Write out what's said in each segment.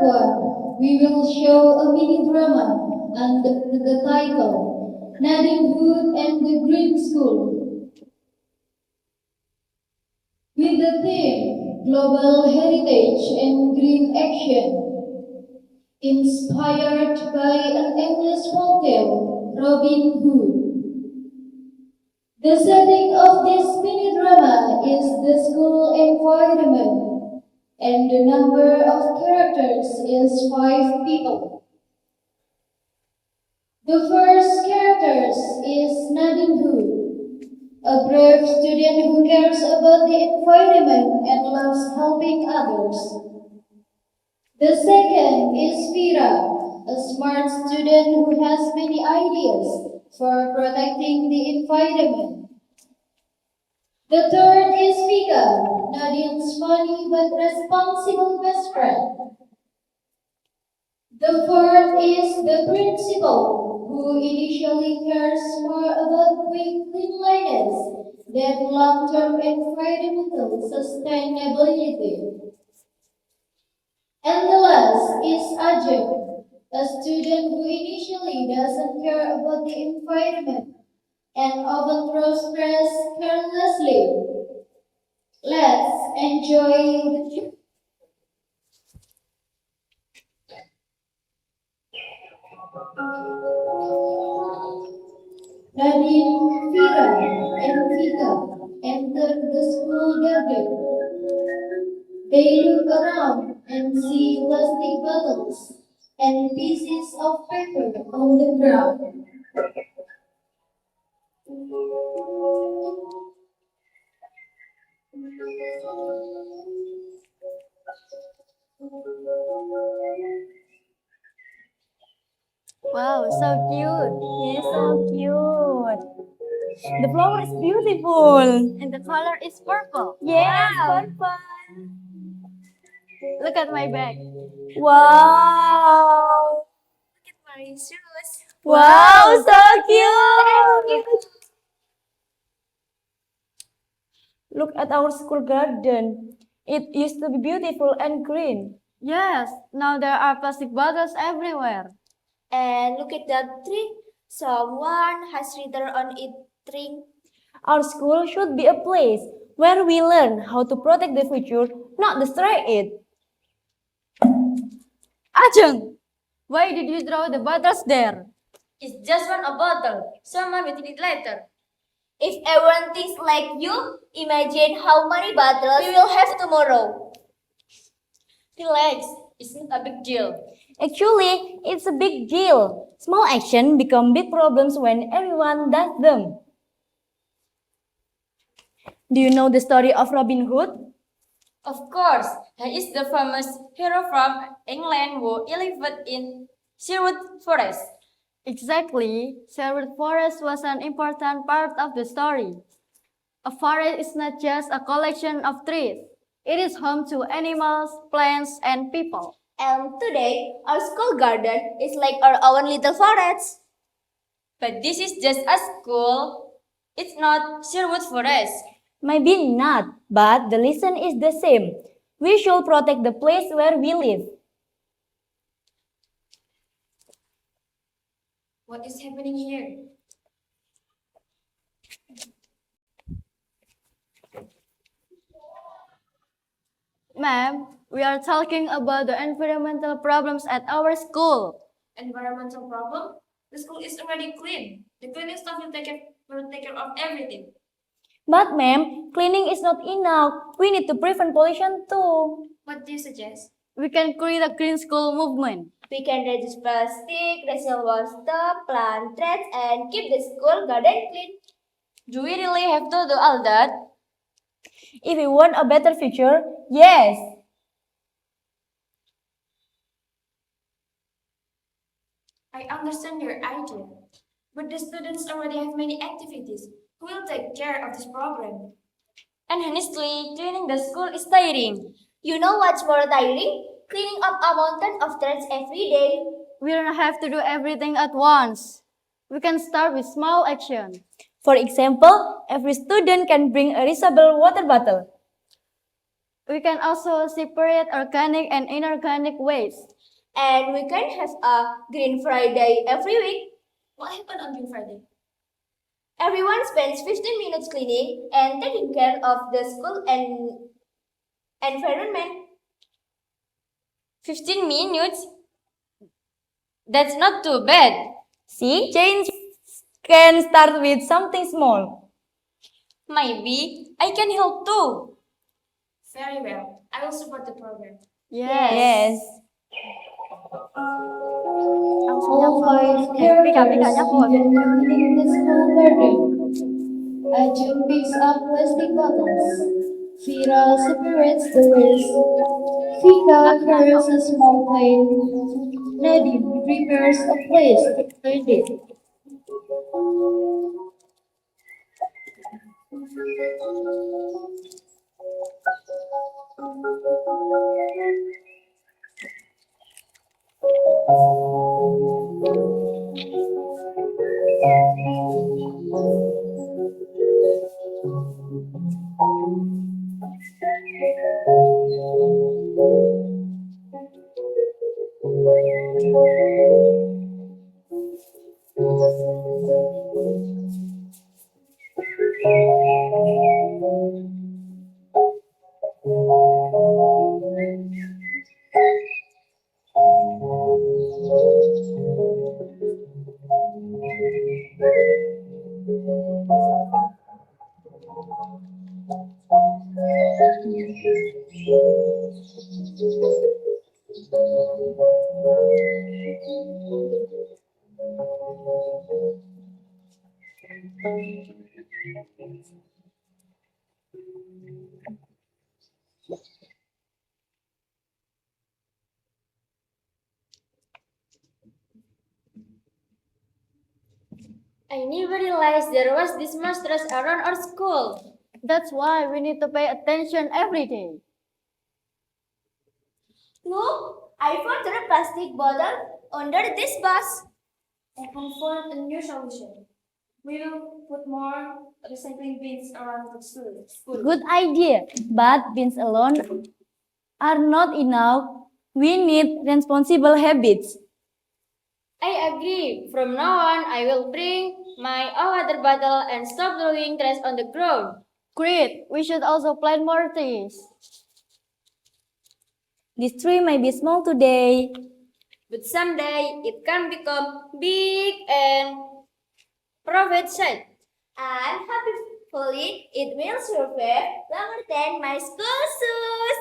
1, we will show a mini drama under the title Nadine Hood and the Green School. With the theme Global Heritage and Green Action, inspired by an English folktale, Robin Hood. The setting of this mini drama is the school environment, and the number of characters is 5 people. The first character is Nadine Hood, a brave student who cares about the environment and loves helping others. The second is Vera, a smart student who has many ideas for protecting the environment. The third is Vika, Nadine's funny but responsible best friend. The fourth is the principal, who initially cares more about quick cleanliness than long-term environmental sustainability. And the last is Ajay, a student who initially doesn't care about the environment and often throws trash carelessly. Let's enjoy the trip. Nadine, Vira, and Vika enter the school garden. They look around and see plastic bottles and pieces of paper on the ground. Wow, so cute. He's so cute. The flower is beautiful. And the color is purple. Yes, Wow. purple. Look at my bag. Wow. Look at my shoes. Wow, so cute. Look at our school garden. It used to be beautiful and green. Yes, now there are plastic bottles everywhere. And look at that tree. Someone has written on it tree. Our school should be a place where we learn how to protect the future, not destroy it. Ajeng, why did you throw the bottles there? It's just one a bottle. Someone will read it later. If everyone thinks like you, imagine how many bottles we will have tomorrow. Relax, it's not a big deal. Actually, it's a big deal. Small actions become big problems when everyone does them. Do you know the story of Robin Hood? Of course, he is the famous hero from England who lived in Sherwood Forest. Exactly. Sherwood Forest was an important part of the story. A forest is not just a collection of trees. It is home to animals, plants, and people. And today, our school garden is like our own little forest. But this is just a school. It's not Sherwood Forest. Maybe not, but the lesson is the same. We should protect the place where we live. What is happening here? Ma'am, we are talking about the environmental problems at our school. Environmental problem? The school is already clean. The cleaning staff will take care of everything. But ma'am, cleaning is not enough. We need to prevent pollution too. What do you suggest? We can create a green school movement. We can reduce plastic, recycle water, plant trees, and keep the school garden clean. Do we really have to do all that? If we want a better future, yes. I understand your idea, but the students already have many activities. Who will take care of this problem? And honestly, cleaning the school is tiring. You know what's more tiring? Cleaning up a mountain of trash every day. We don't have to do everything at once. We can start with small action. For example, every student can bring a reusable water bottle. We can also separate organic and inorganic waste. And we can have a Green Friday every week. What happened on Green Friday? Everyone spends 15 minutes cleaning and taking care of the school and environment. 15 minutes? That's not too bad. See, change can start with something small. Maybe I can help too. Very well. I will support the program. Yes. All five characters begin cleaning the school garden. Ajun picks up plastic bottles. Vira separates the waste. Vika carries a small plate. Nadine prepares a place to find it. I never realized there was this much stress around our school. That's why we need to pay attention every day. Look, I found a plastic bottle under this bus. I can find a new solution. We will put more recycling bins around the school. Good idea, but bins alone are not enough. We need responsible habits. I agree. From now on, I will bring my own water bottle and stop throwing trash on the ground. Great, we should also plant more trees. This tree may be small today. But someday it can become big and profit side. And hopefully it will survive longer than my school shoes.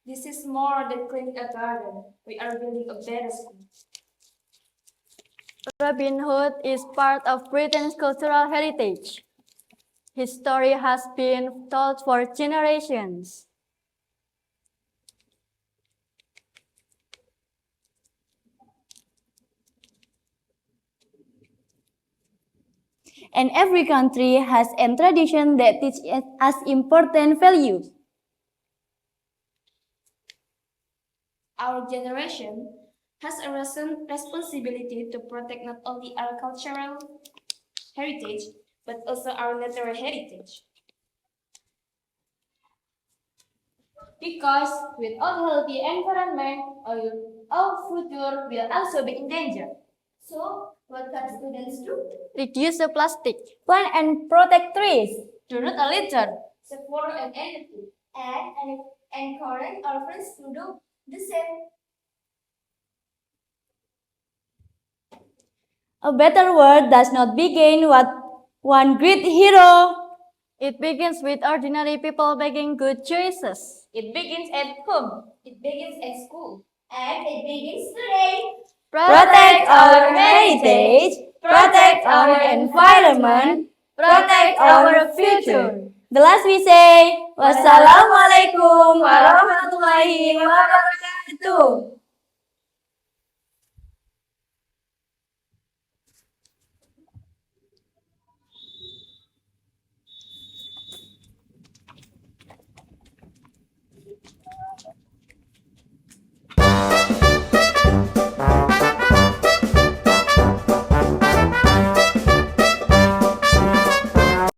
This is more than cleaning a garden. We are building a better school. Robin Hood is part of Britain's cultural heritage. His story has been told for generations. And every country has a tradition that teaches us important values. Our generation has a responsibility to protect not only our cultural heritage, but also our natural heritage. Because without healthy environment, our future will also be in danger. So, what can students do? Reduce the plastic. Plant and protect trees. Do not a litter. Save water and energy. And encourage our friends to do the same. A better world does not begin with one great hero. It begins with ordinary people making good choices. It begins at home. It begins at school. And it begins today. Protect our heritage, protect our environment, protect our future. The last we say, wassalamualaikum warahmatullahi wabarakatuh.